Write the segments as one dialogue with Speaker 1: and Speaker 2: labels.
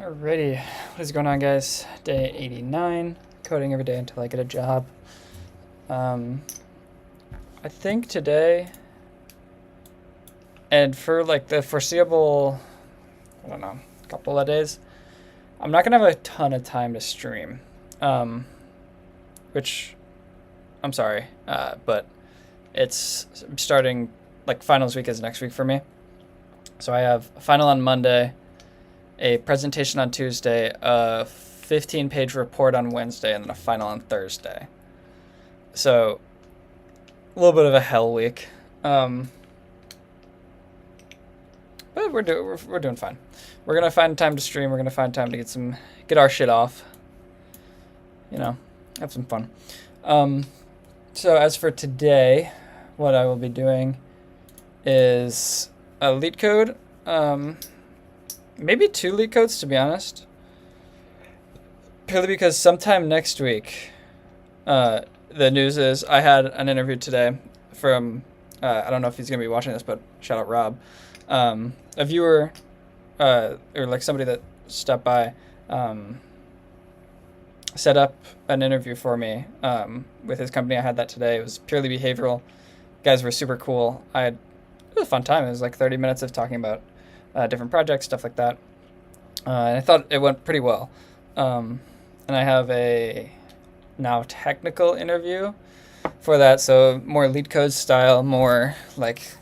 Speaker 1: Alrighty, what is going on, guys? Day 89, coding every day until I get a job. I think today, and for like the foreseeable, I don't know, couple of days, I'm not gonna have a ton of time to stream, which I'm sorry, but it's starting, like, finals week is next week for me. So I have a final on Monday, a presentation on Tuesday, a 15-page report on Wednesday, and then a final on Thursday. So a little bit of a hell week, but we're doing fine. We're gonna find time to stream. We're gonna find time to get our shit off. You know, have some fun. So as for today, what I will be doing is a leetcode. Maybe 2 leetcodes, to be honest. Purely because sometime next week, the news is I had an interview today from, I don't know if he's going to be watching this, but shout out Rob. A viewer, or like somebody that stopped by, set up an interview for me with his company. I had that today. It was purely behavioral. Guys were super cool. It was a fun time. It was like 30 minutes of talking about different projects, stuff like that. And I thought it went pretty well. And I have a now technical interview for that, so more leetcode style, more like,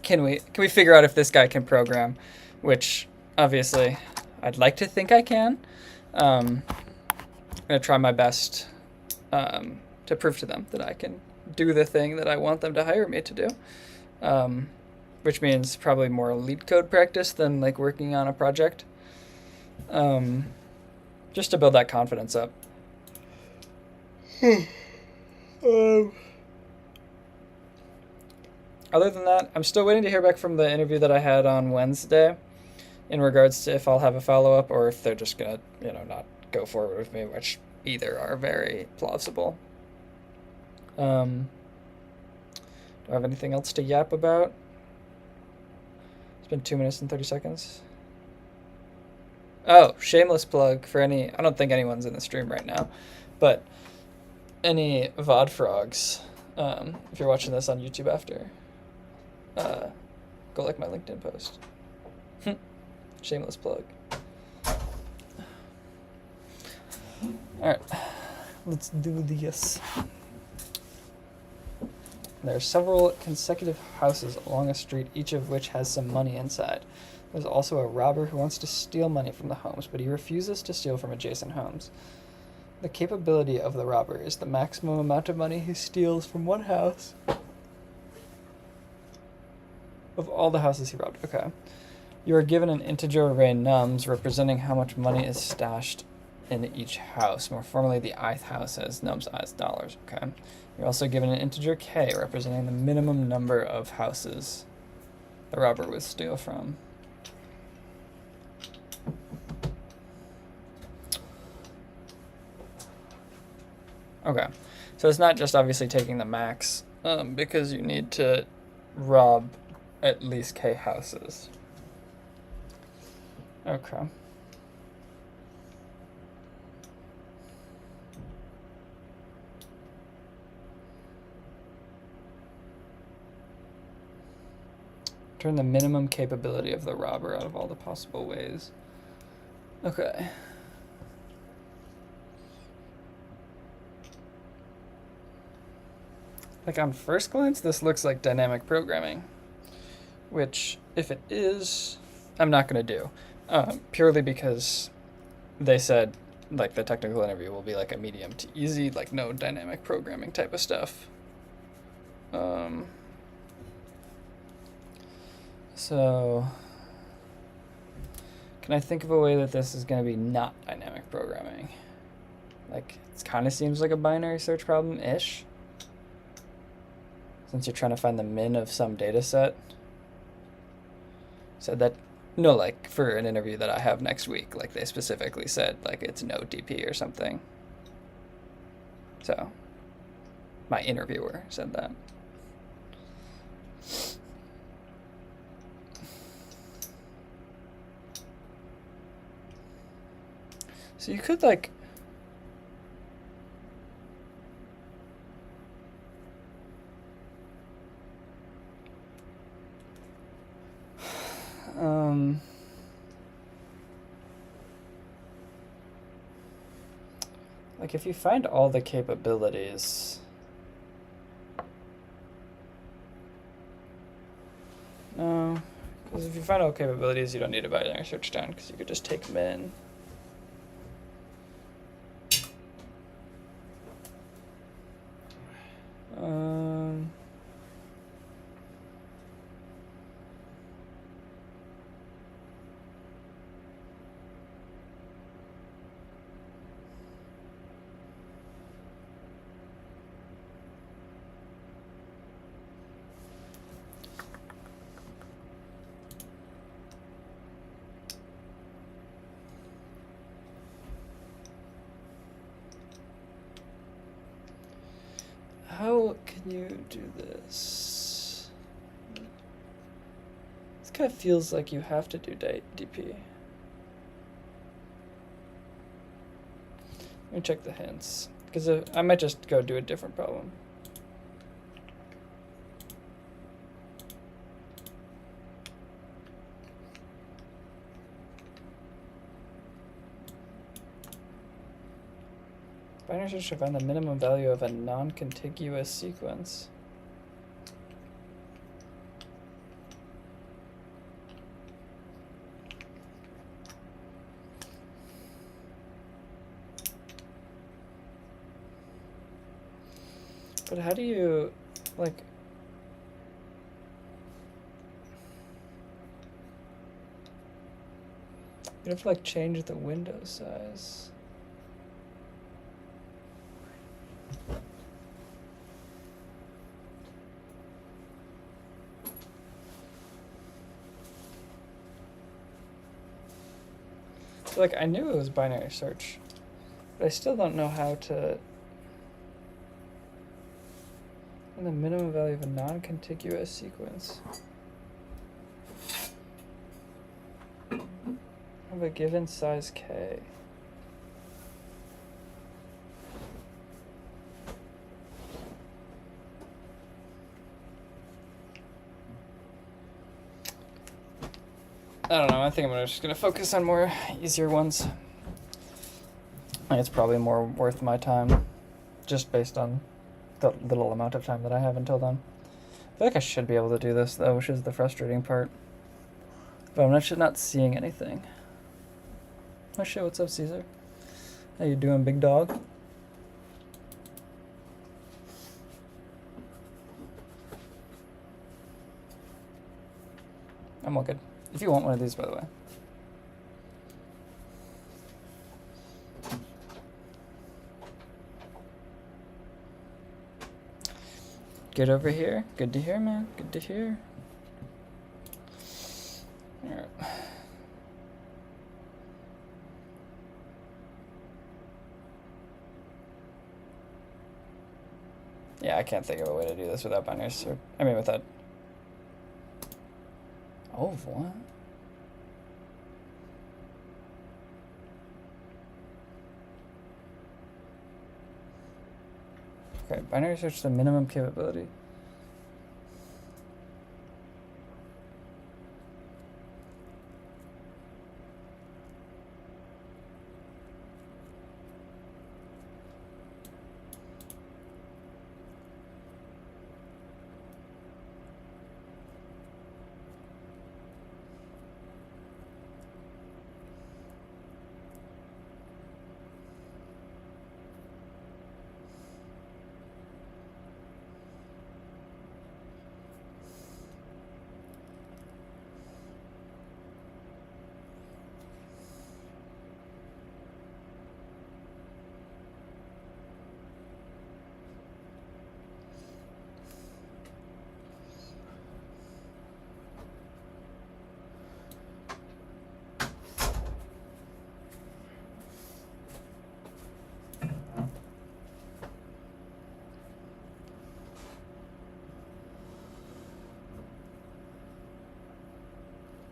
Speaker 1: can we figure out if this guy can program, which obviously I'd like to think I can. I'm gonna try my best to prove to them that I can do the thing that I want them to hire me to do. Which means probably more leetcode practice than like working on a project, just to build that confidence up. Other than that, I'm still waiting to hear back from the interview that I had on Wednesday in regards to if I'll have a follow-up or if they're just gonna, not go forward with me, which either are very plausible. Do I have anything else to yap about? It's been 2 minutes and 30 seconds. Oh, shameless plug for any, I don't think anyone's in the stream right now, but any VOD frogs, if you're watching this on YouTube after, go like my LinkedIn post. Shameless plug. Alright, let's do this. There are several consecutive houses along a street, each of which has some money inside. There's also a robber who wants to steal money from the homes, but he refuses to steal from adjacent homes. The capability of the robber is the maximum amount of money he steals from one house of all the houses he robbed. Okay. You are given an integer array nums representing how much money is stashed in each house. More formally, the ith house has nums as dollars. Okay. You're also given an integer k representing the minimum number of houses the robber would steal from. Okay, so it's not just obviously taking the max, because you need to rob at least k houses. Okay. Turn the minimum capability of the robber out of all the possible ways. Okay. Like, on first glance, this looks like dynamic programming, which, if it is, I'm not going to do. Purely because they said, like, the technical interview will be like a medium to easy, like, no dynamic programming type of stuff. So, can I think of a way that this is going to be not dynamic programming? Like, it kind of seems like a binary search problem-ish, since you're trying to find the min of some data set. So that, no, like, for an interview that I have next week, like, they specifically said, like, it's no DP or something. So, my interviewer said that. So you could like like if you find all the capabilities, no, because if you find all capabilities, you don't need a binary search down because you could just take min. How can you do this? This kind of feels like you have to do DP. Let me check the hints, because I might just go do a different problem. Binary search to find the minimum value of a non-contiguous sequence. But how do you, like, you have to like change the window size. So like I knew it was binary search, but I still don't know how to. And the minimum value of a non-contiguous sequence of a given size k. I don't know, I think I'm just gonna focus on more easier ones. I think it's probably more worth my time, just based on the little amount of time that I have until then. I feel like I should be able to do this though, which is the frustrating part. But I'm actually not seeing anything. Oh shit, what's up, Caesar? How you doing, big dog? I'm all good. If you want one of these, by the way. Get over here. Good to hear, man. Good to hear. All right. Yeah, I can't think of a way to do this without binary search. I mean, without. Oh, what? Okay, binary search the minimum capability.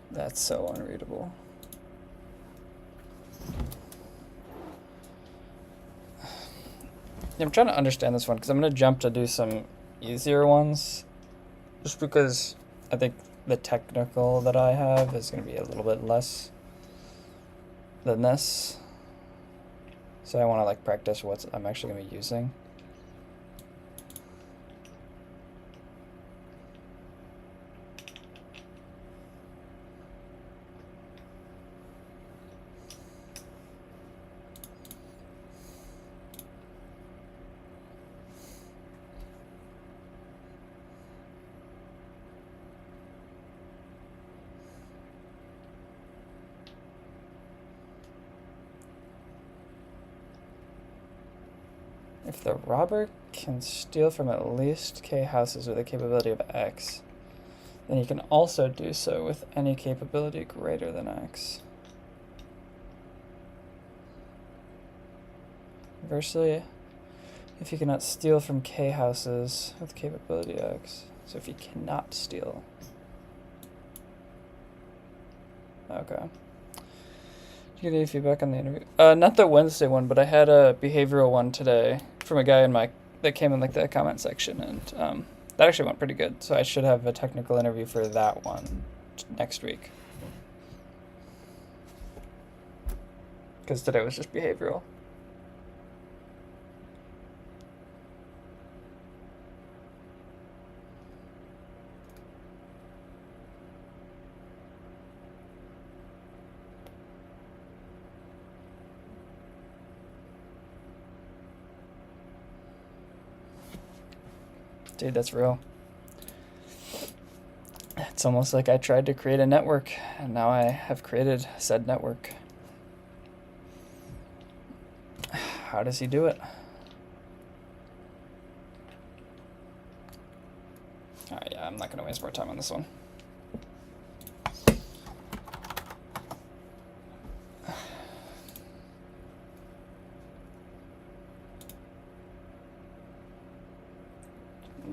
Speaker 1: That's so unreadable. I'm trying to understand this one because I'm going to jump to do some easier ones just because I think the technical that I have is going to be a little bit less than this. So I want to like practice what I'm actually going to be using. If the robber can steal from at least K houses with a capability of X, then he can also do so with any capability greater than X. Conversely, if he cannot steal from K houses with capability X, so if he cannot steal. Okay. Did you get any feedback on the interview? Not the Wednesday one, but I had a behavioral one today from a guy in my that came in like the comment section, and that actually went pretty good. So I should have a technical interview for that one next week. Because today was just behavioral. Dude, that's real. It's almost like I tried to create a network, and now I have created said network. How does he do it? Alright, yeah, I'm not going to waste more time on this one.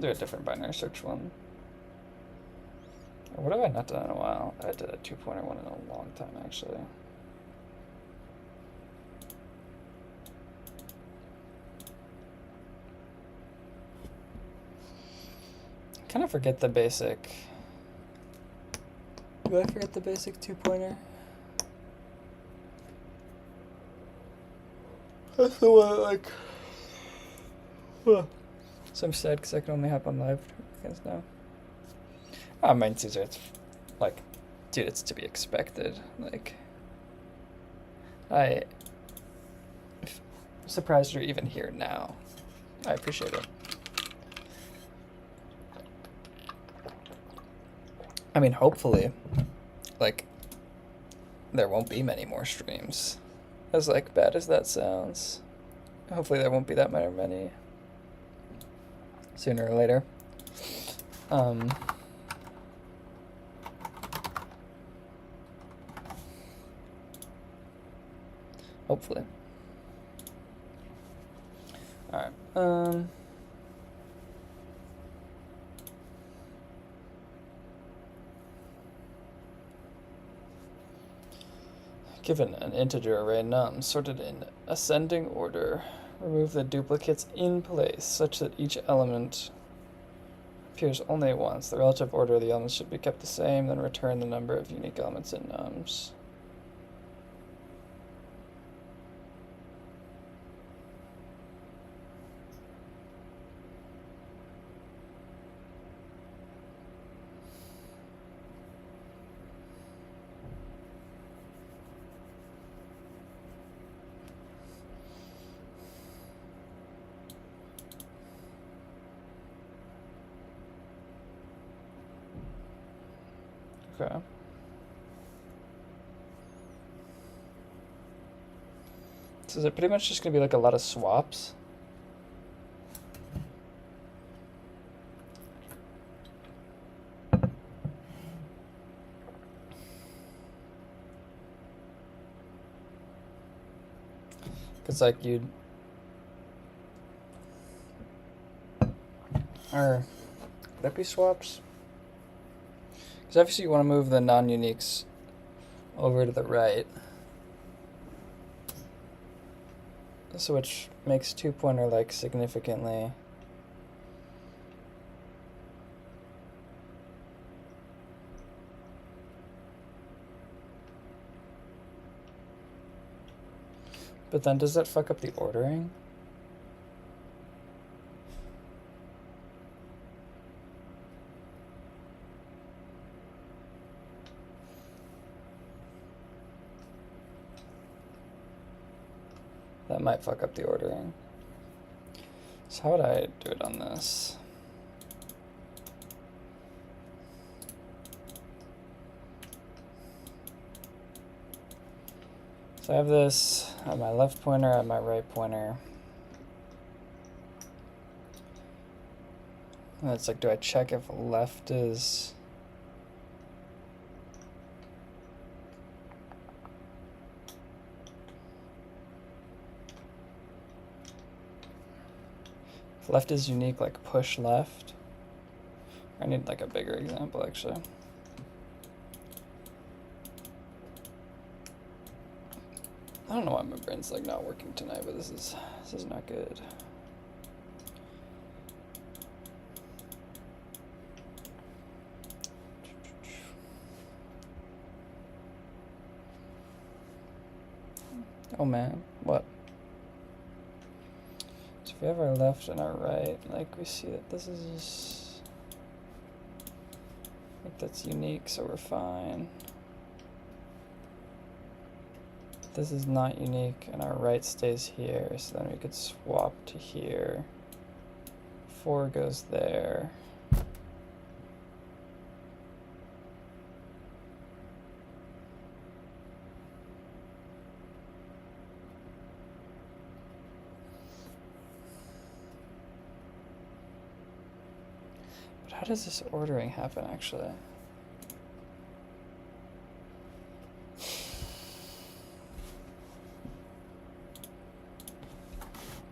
Speaker 1: Do a different binary search one. What have I not done in a while? I did a 2-pointer one in a long time, actually. I kind of forget the basic. Do I forget the basic 2-pointer? That's the one like. So I'm sad because I can only hop on live guys now. Mine Caesar, it's like, dude, it's to be expected. Like, I'm surprised you're even here now. I appreciate it. I mean, hopefully, like, there won't be many more streams. As like bad as that sounds, hopefully there won't be that many. Sooner or later. Hopefully. Alright. Given an integer array num sorted in ascending order, remove the duplicates in place such that each element appears only once. The relative order of the elements should be kept the same, then return the number of unique elements in nums. Okay. So is it pretty much just going to be like a lot of swaps? Because like you'd... Or... Would that be swaps? Because obviously you want to move the non-uniques over to the right. So which makes 2-pointer like significantly. But then does that fuck up the ordering? That might fuck up the ordering. So how would I do it on this? So I have this at my left pointer, at my right pointer. And it's like, do I check if left is... If left is unique, like push left. I need like a bigger example, actually. I don't know why my brain's like not working tonight, but this is not good. Oh man, what? So if we have our left and our right, like we see that this is like that's unique, so we're fine. This is not unique, and our right stays here, so then we could swap to here. 4 goes there. But how does this ordering happen, actually?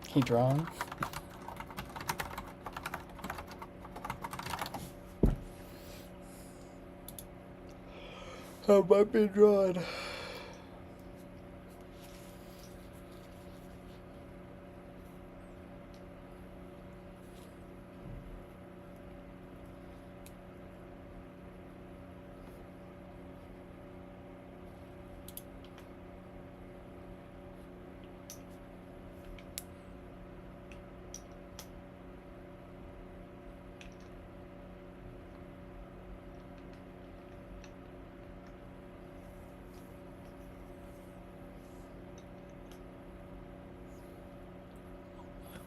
Speaker 1: He drawn? How might be drawn?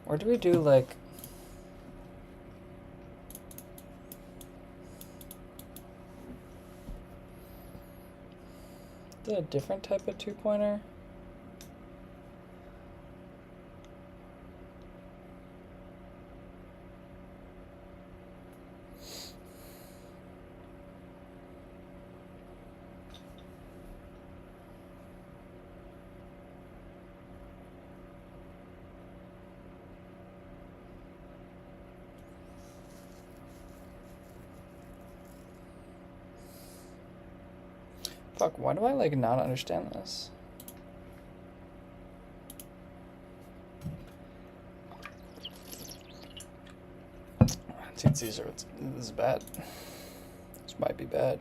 Speaker 1: Or do we do like... Is that a different type of 2-pointer? Fuck, why do I like not understand this? These are, this is bad. This might be bad.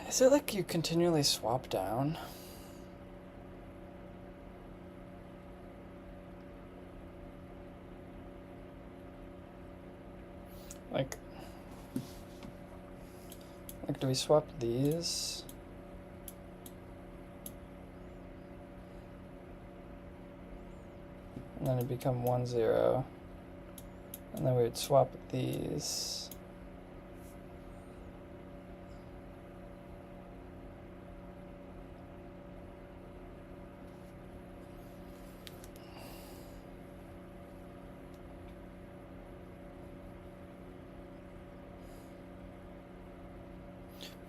Speaker 1: Is it like you continually swap down? Like do we swap these? And then it become 1, 0. And then we would swap these.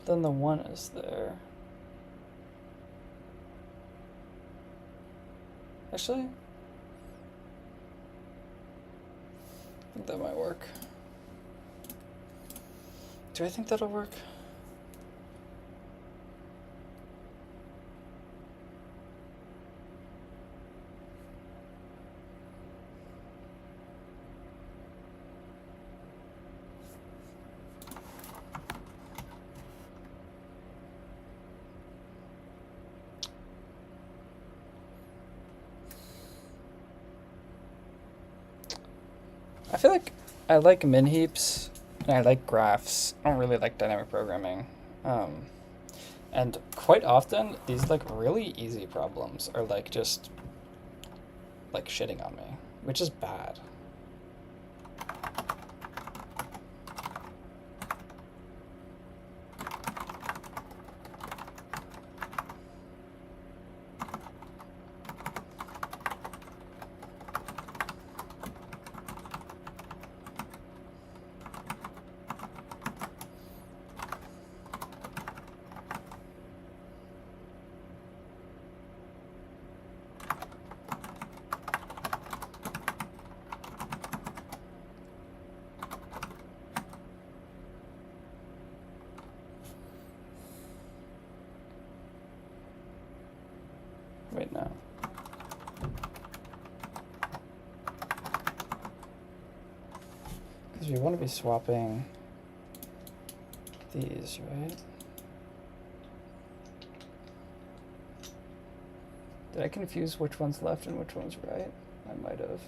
Speaker 1: then the 1 is there. Actually, I think that might work. Do I think that'll work? I feel like I like min heaps and I like graphs. I don't really like dynamic programming. And quite often these like really easy problems are like just like shitting on me, which is bad. Wait, no. Because we want to be swapping these, right? Did I confuse which one's left and which one's right? I might have.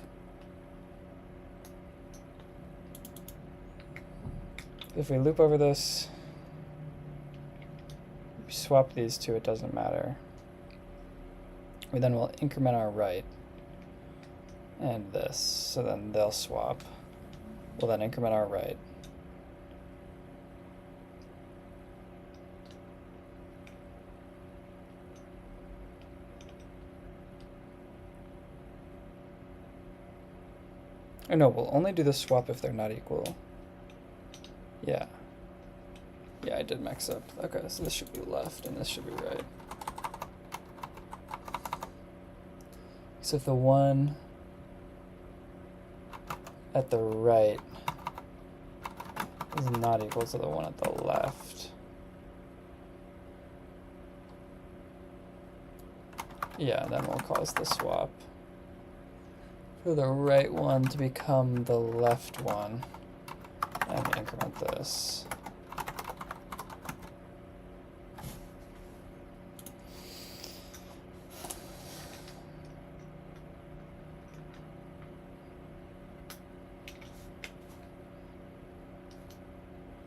Speaker 1: If we loop over this, we swap these two, it doesn't matter. We then will increment our right and this, so then they'll swap. We'll then increment our right. Oh no, we'll only do the swap if they're not equal. Yeah. Yeah, I did mix up. Okay, so this should be left and this should be right. So if the one at the right is not equal to the one at the left. Yeah, then we'll cause the swap for the right one to become the left one and increment this.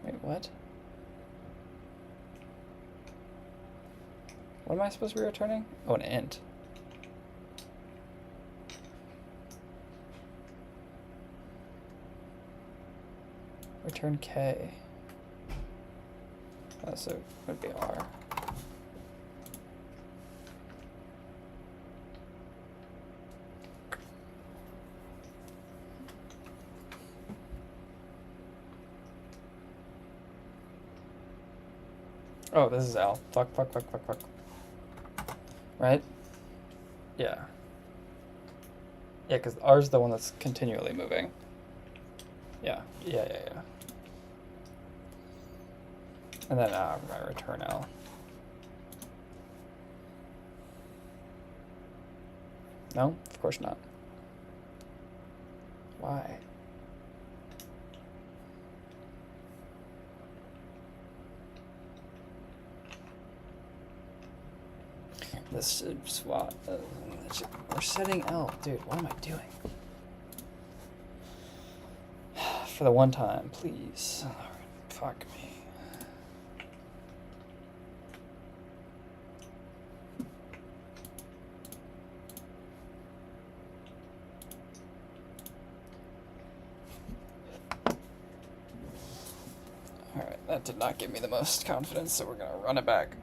Speaker 1: Wait, what? What am I supposed to be returning? Oh, an int. Return K. Oh, so it would be R. Oh, this is L. Fuck. Right? Yeah. Yeah, because R is the one that's continually moving. Yeah. And then I return L. No, of course not. Why? This should swap. We're setting L. Dude, what am I doing? For the one time, please. Fuck me. Alright, that did not give me the most confidence, so we're gonna run it back.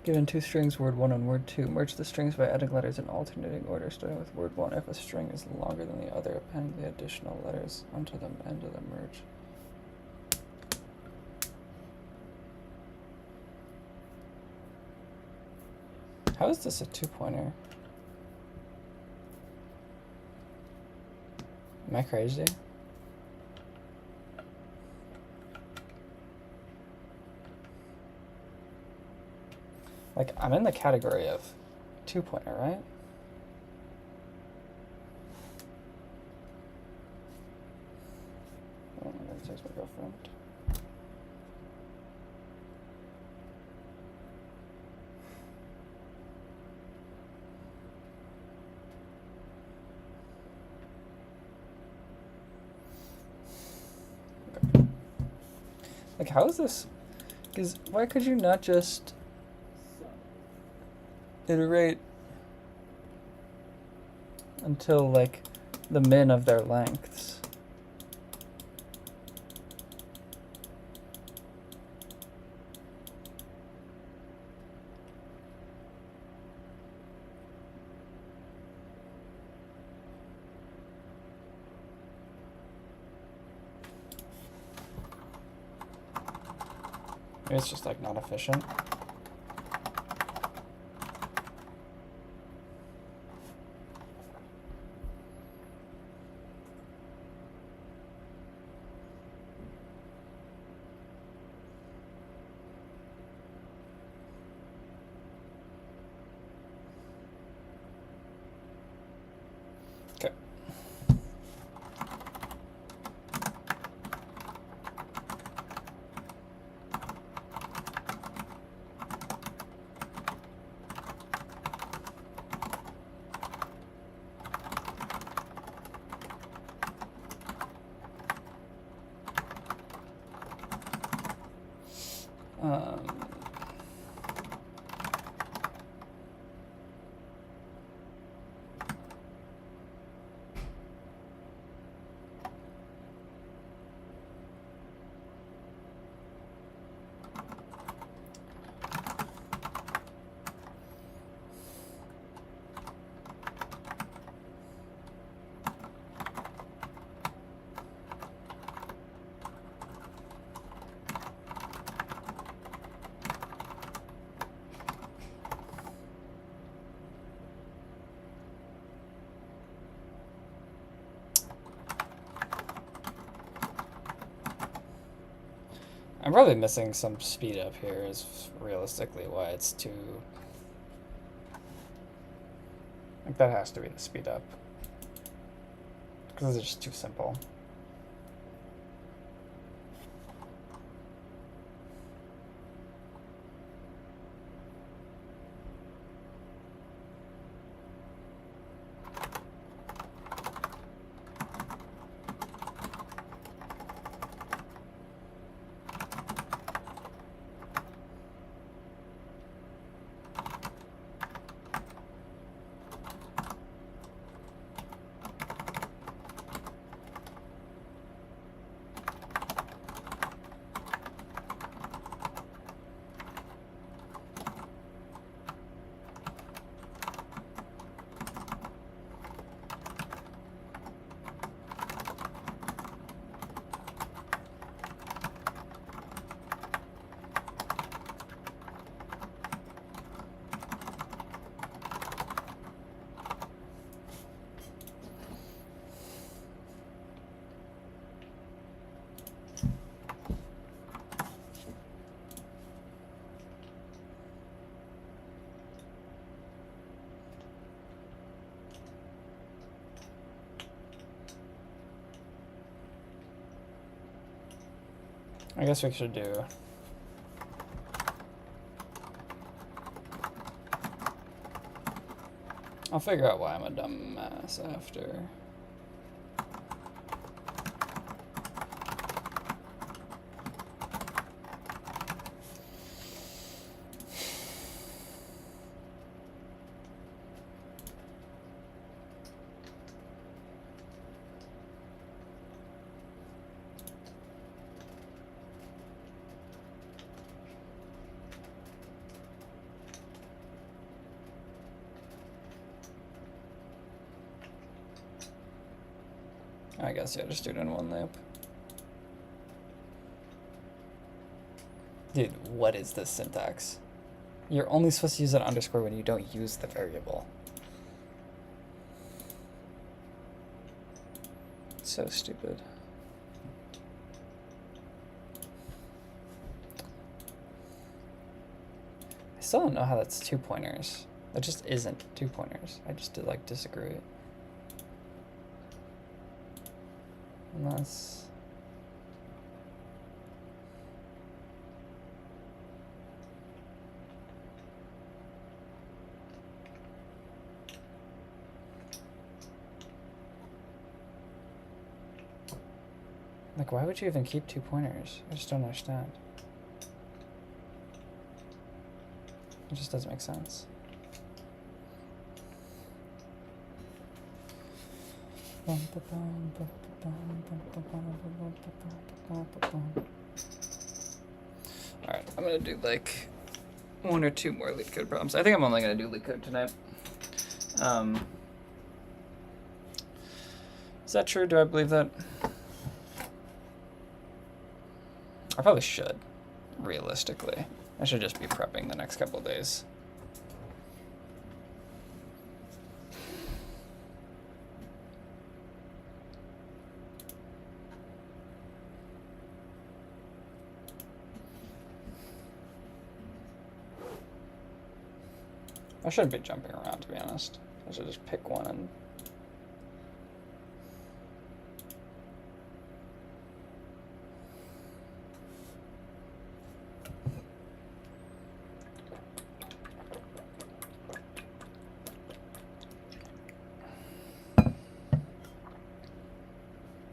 Speaker 1: Given two strings, word 1 and word 2, merge the strings by adding letters in alternating order, starting with word 1. If a string is longer than the other, append the additional letters onto the end of the merge. How is this a two-pointer? Am I crazy? Like, I'm in the category of two-pointer, right? Oh, there's my girlfriend. Okay. Like, how is this? Because why could you not just iterate until like the min of their lengths? Maybe it's just like not efficient. Okay. I'm probably missing some speed up here is realistically why it's too... Like that has to be the speed up. Because it's just too simple. I guess we should do... I'll figure out why I'm a dumbass after. I guess, yeah, just do it in one loop. Dude, what is this syntax? You're only supposed to use an underscore when you don't use the variable. It's so stupid. I still don't know how that's 2 pointers. That just isn't 2 pointers. I just like disagree. Unless... Like, why would you even keep 2 pointers? I just don't understand. It just doesn't make sense. Alright, I'm gonna do like 1 or 2 more leetcode problems. I think I'm only gonna do leetcode tonight. Is that true? Do I believe that? I probably should, realistically. I should just be prepping the next couple days. I shouldn't be jumping around, to be honest. I should just pick one and...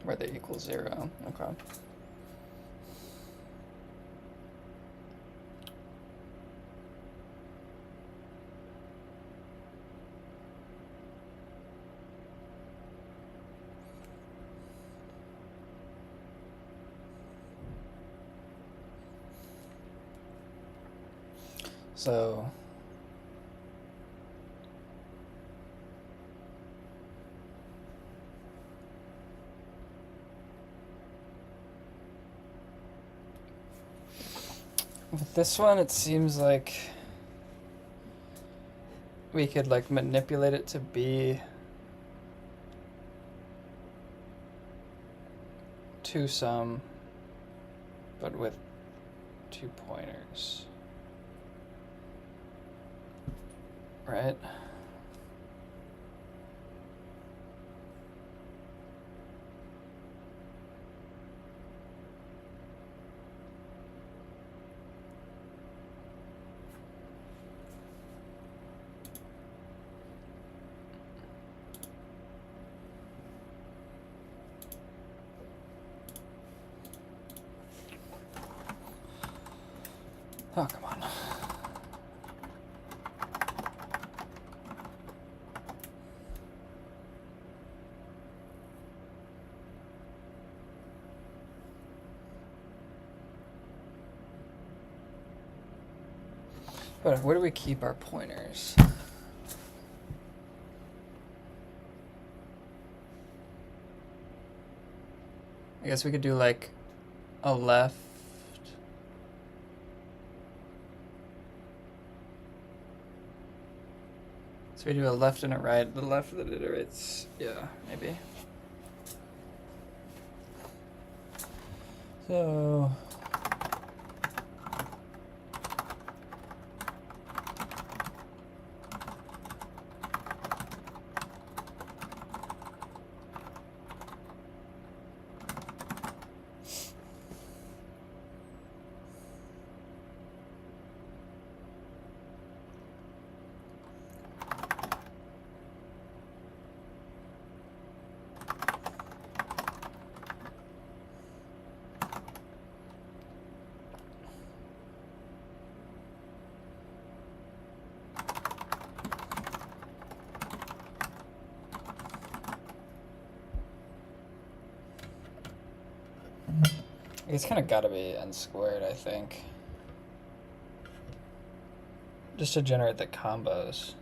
Speaker 1: where they equal 0. Okay. So with this one, it seems like we could like manipulate it to be 2-sum, but with 2 pointers. Right? Oh, come on. But where do we keep our pointers? I guess we could do like a left. So we do a left and a right. The left that iterates, yeah, maybe. So it's kind of got to be n squared, I think. Just to generate the combos.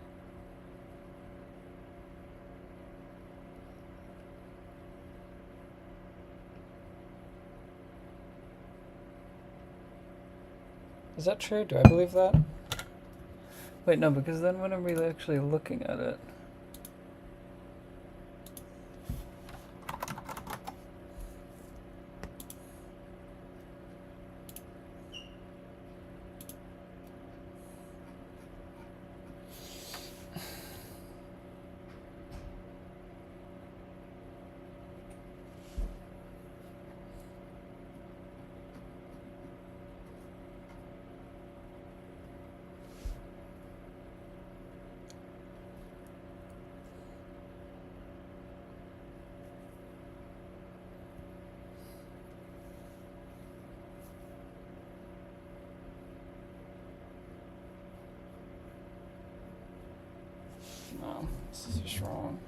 Speaker 1: Is that true? Do I believe that? Wait, no, because then when are we actually looking at it? No, this is just wrong.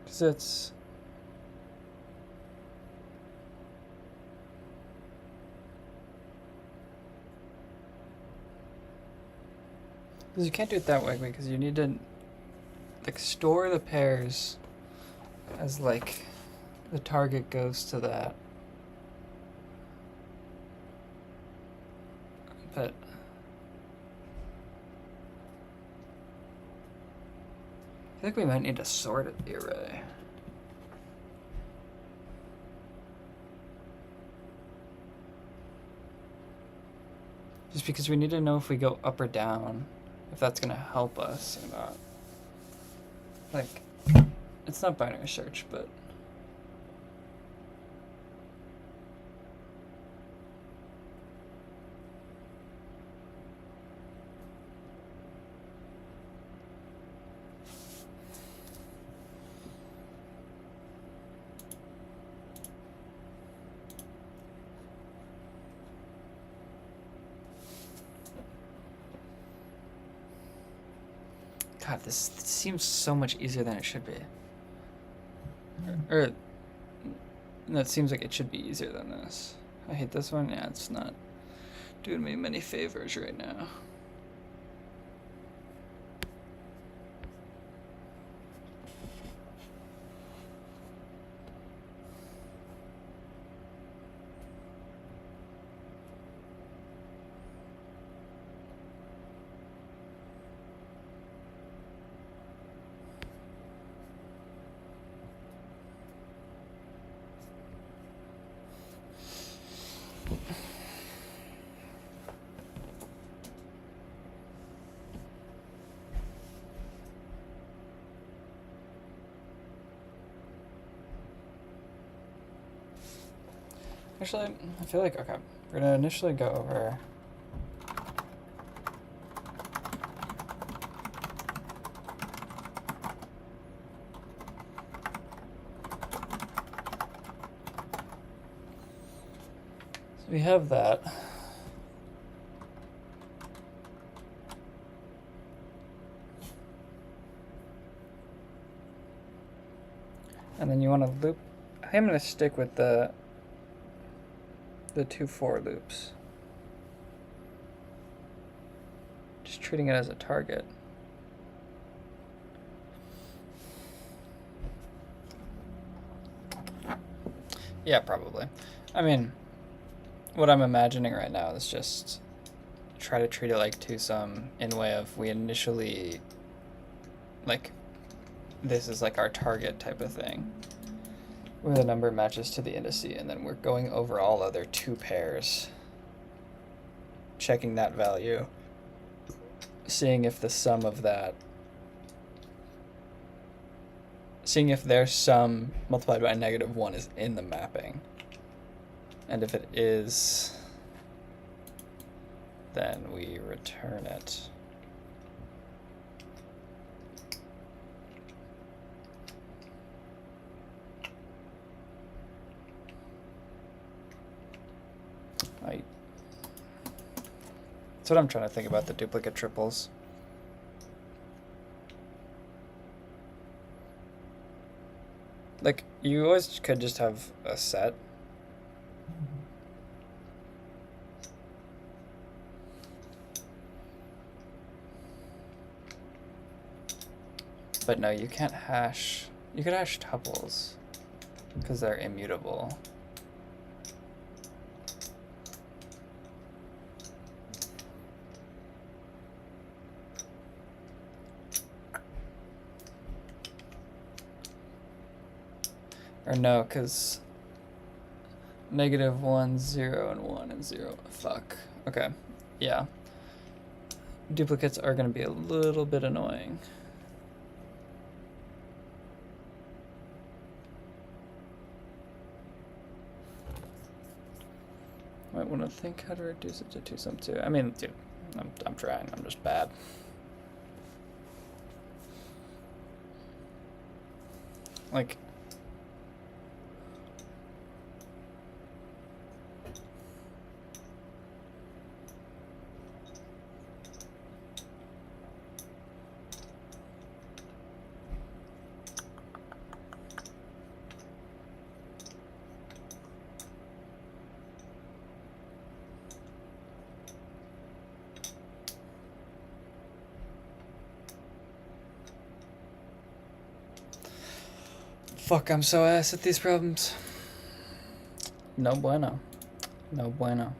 Speaker 1: Because it's... Because you can't do it that way, because you need to like store the pairs as like the target goes to that. But I think we might need to sort it the array. Just because we need to know if we go up or down, if that's gonna help us or not. Like, it's not binary search, but God, this seems so much easier than it should be. Or no, it seems like it should be easier than this. I hate this one. Yeah, it's not doing me many favors right now. Actually, I feel like, okay, we're gonna initially go over so we have that. And then you want to loop. I'm going to stick with the 2 for loops. Just treating it as a target. Yeah, probably. I mean, what I'm imagining right now is just try to treat it like twosome in way of we initially, like, this is like our target type of thing, where the number matches to the indice, and then we're going over all other 2 pairs, checking that value, seeing if the sum of that, seeing if their sum multiplied by -1 is in the mapping. And if it is, then we return it. That's what I'm trying to think about the duplicate triples. Like, you always could just have a set. But no, you can't hash. You could hash tuples because they're immutable. Or no, because -1, 0, and 1 and 0. Fuck. Okay. Yeah. Duplicates are going to be a little bit annoying. Might want to think how to reduce it to 2 sum 2. I mean, dude, I'm trying. I'm just bad. Like, fuck, I'm so ass at these problems. No bueno. No bueno.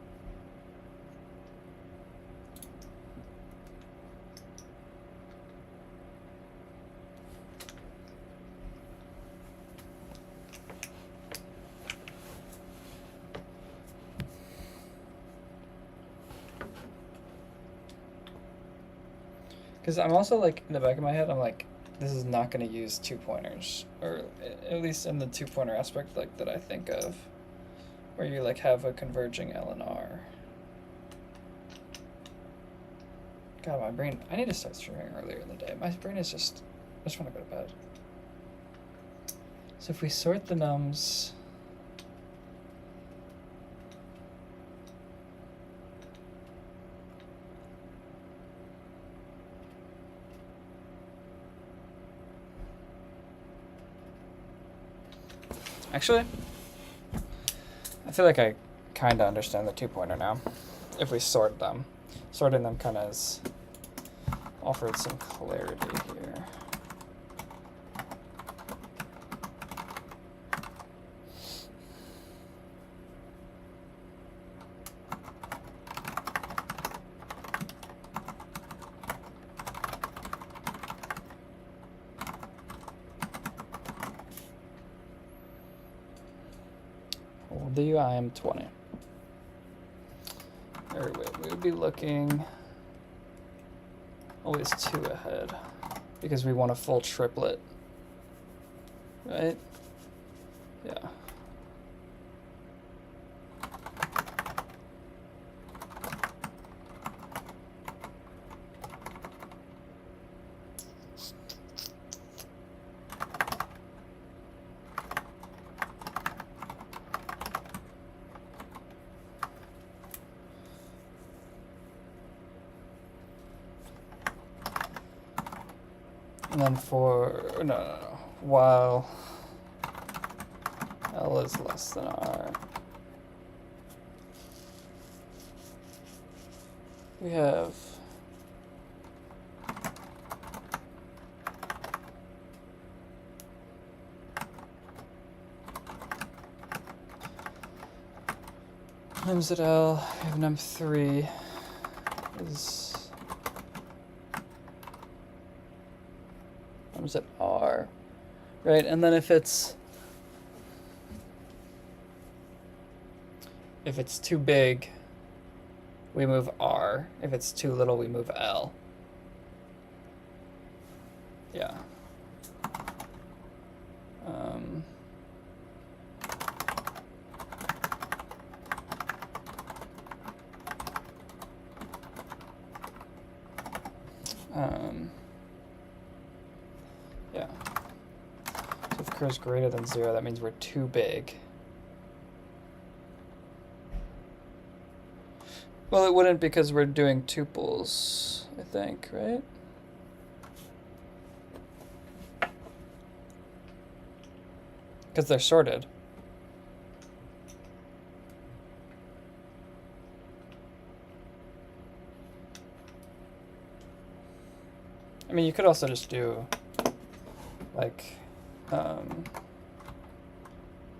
Speaker 1: Because I'm also like, in the back of my head, I'm like, this is not going to use 2 pointers, or at least in the 2-pointer aspect like that I think of, where you like have a converging L and R. God, my brain, I need to start streaming earlier in the day. My brain is just, I just want to go to bed. So if we sort the nums, actually, I feel like I kind of understand the 2-pointer now. If we sort them, sorting them kind of has offered some clarity here. The UI am 20. Or wait, we would be looking always 2 ahead because we want a full triplet, right? Yeah. And then for, no, while L is less than R, we have nums at L, we have num3 is nums at R, right? And then if it's too big, we move R. If it's too little, we move L. Yeah. Yeah. So if curve is greater than 0, that means we're too big. Well, it wouldn't because we're doing tuples, I think, right? Because they're sorted. I mean, you could also just do like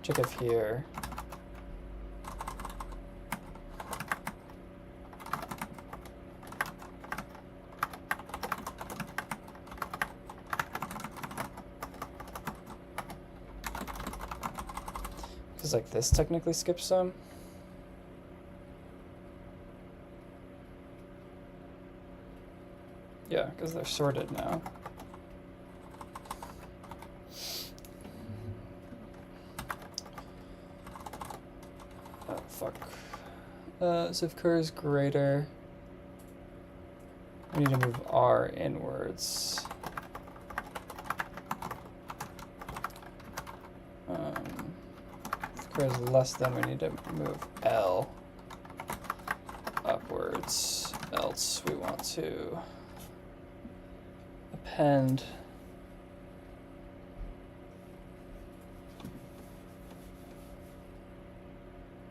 Speaker 1: check if here because like this technically skips some. Yeah, because they're sorted now. Oh, fuck. So if cur is greater, I need to move R inwards. If cur is less than, we need to move L upwards. Else we want to append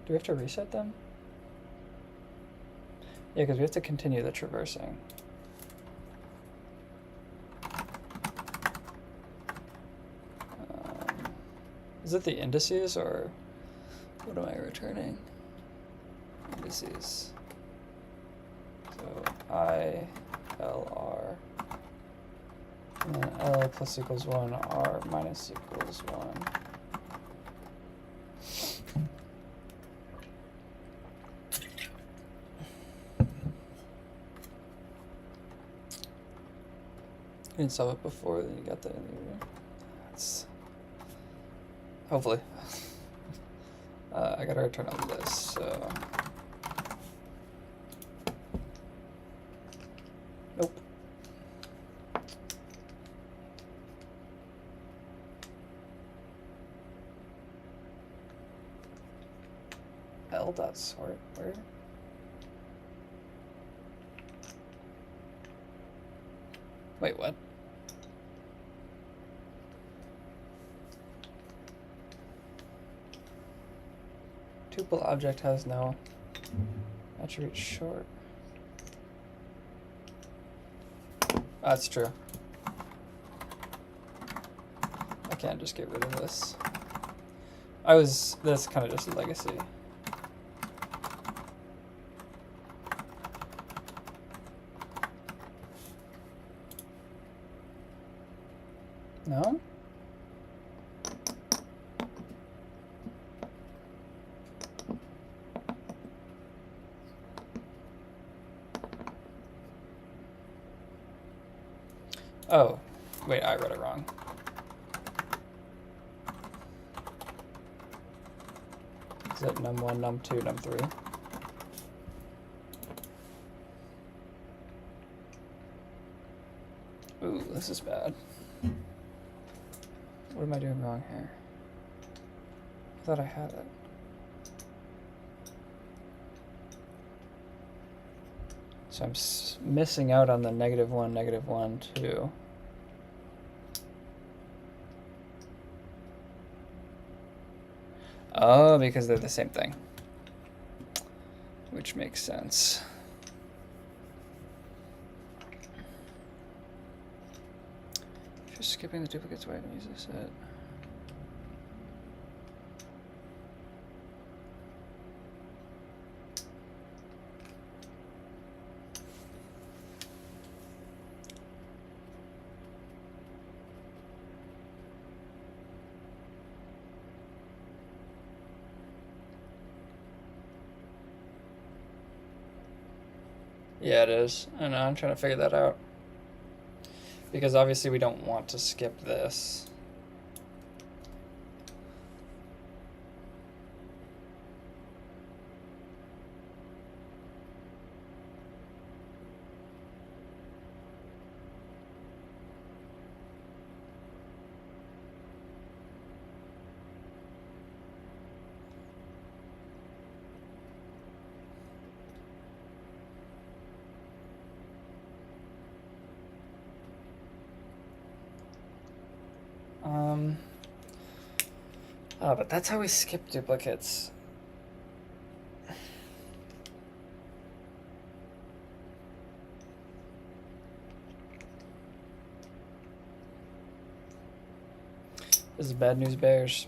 Speaker 1: do we have to reset them? Yeah, because we have to continue the traversing. Is it the indices or what am I returning? Indices. So I, L, R. And then L plus equals 1, R minus equals 1. You didn't solve it before, then you got that in the That's hopefully. I gotta return all this, so. Nope. L dot sort where? Wait, what? Tuple object has no attribute short. That's true. I can't just get rid of this. That's kind of just a legacy. No? Oh, wait, I read it wrong. Is it num1, num2, num3? Ooh, this is bad. What am I doing wrong here? I thought I had it. So I'm missing out on the -1, -1, 2. Oh, because they're the same thing. Which makes sense. If you're skipping the duplicates, why don't you use this set? Yeah, it is. I know, I'm trying to figure that out. Because obviously we don't want to skip this. Oh, but that's how we skip duplicates. This is bad news bears.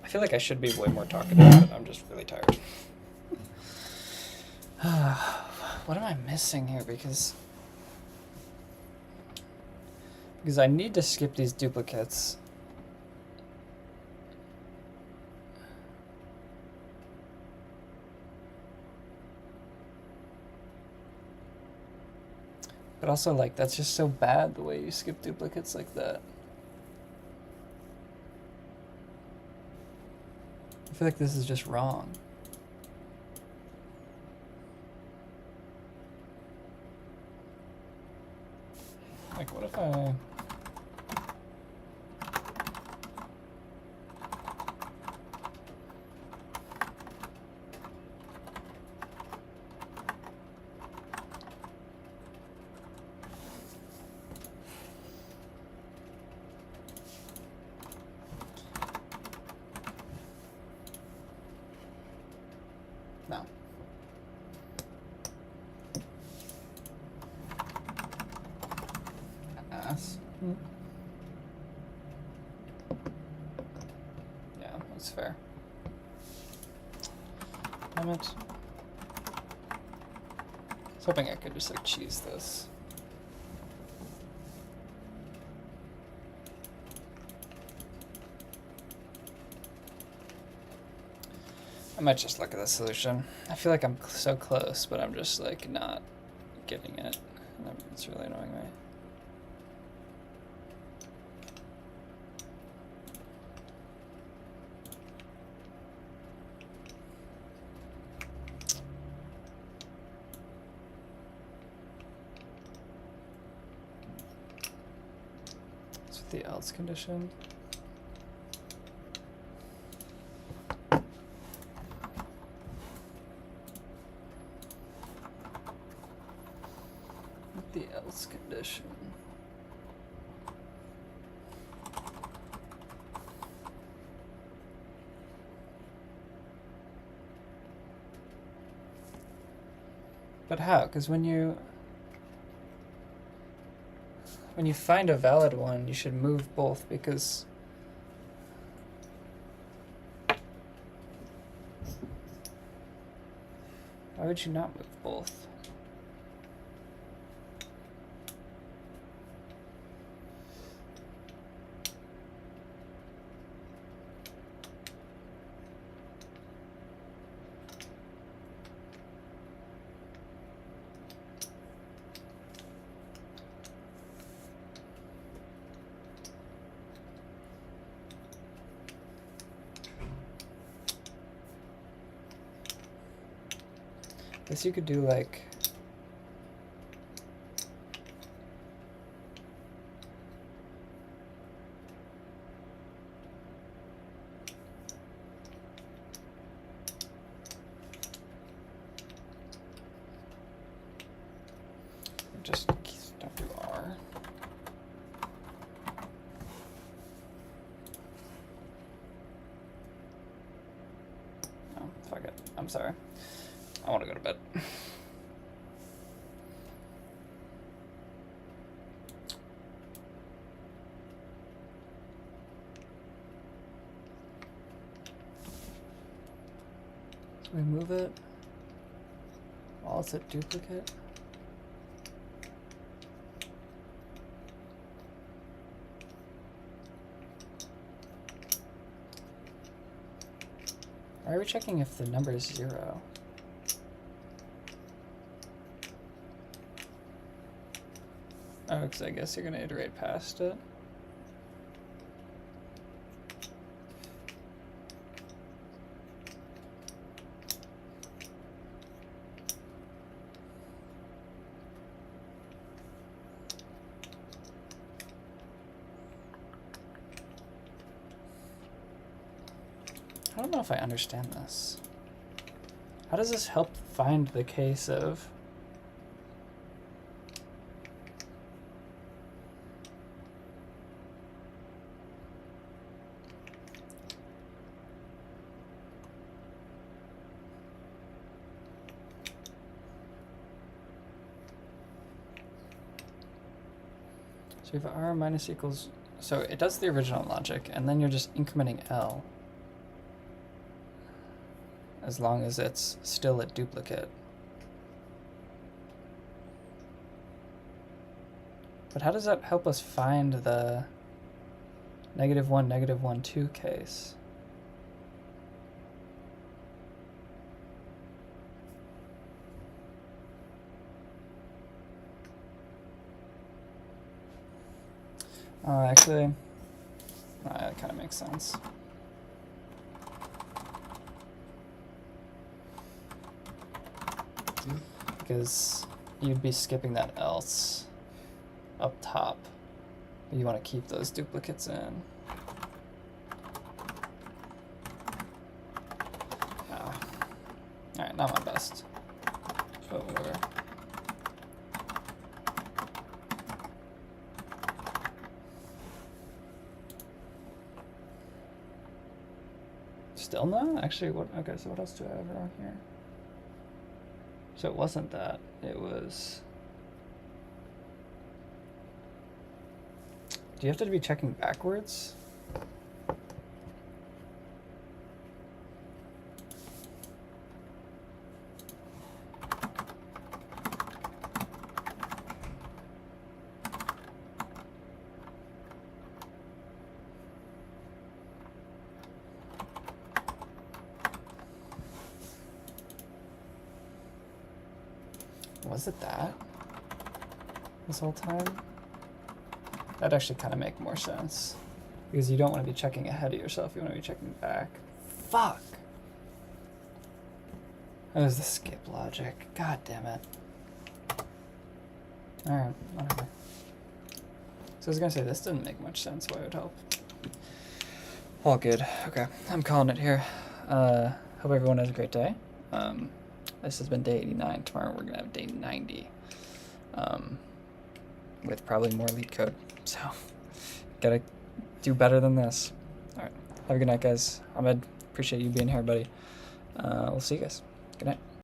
Speaker 1: I feel like I should be way more talkative, but I'm just really tired. What am I missing here? Because I need to skip these duplicates. But also, like, that's just so bad the way you skip duplicates like that. I feel like this is just wrong. Like, what if I... No. Ass. Yeah, that's fair. Damn it. I was hoping I could just like cheese this. I might just look at the solution. I feel like I'm so close, but I'm just like not getting it. And it's really annoying me. What's with the else condition? The else condition. But how? Because when you find a valid one, you should move both, because why would you not move both? Guess you could do like just don't do R. No, fuck it. I'm sorry. I want to go to bed. So we move it while it's a duplicate. Why are we checking if the number is 0? Oh, because I guess you're going to iterate past it. I don't know if I understand this. How does this help find the case of... So we have R minus equals, so it does the original logic, and then you're just incrementing L as long as it's still a duplicate. But how does that help us find the -1, -1, 2 case? Actually, that kind of makes sense. Because you'd be skipping that else up top. You want to keep those duplicates in. Alright, not my best. But whatever. Still not? Actually, what? Okay, so what else do I have wrong here? So it wasn't that. It was... Do you have to be checking backwards? Was it that this whole time? That'd actually kind of make more sense. Because you don't want to be checking ahead of yourself, you want to be checking back. Fuck! That was the skip logic. God damn it. Alright, whatever. So I was gonna say, this didn't make much sense, why it would help. All good. Okay, I'm calling it here. Hope everyone has a great day. This has been day 89. Tomorrow we're gonna have day 90. With probably more LeetCode. So, gotta do better than this. Alright, have a good night, guys. Ahmed, appreciate you being here, buddy. We'll see you guys. Good night.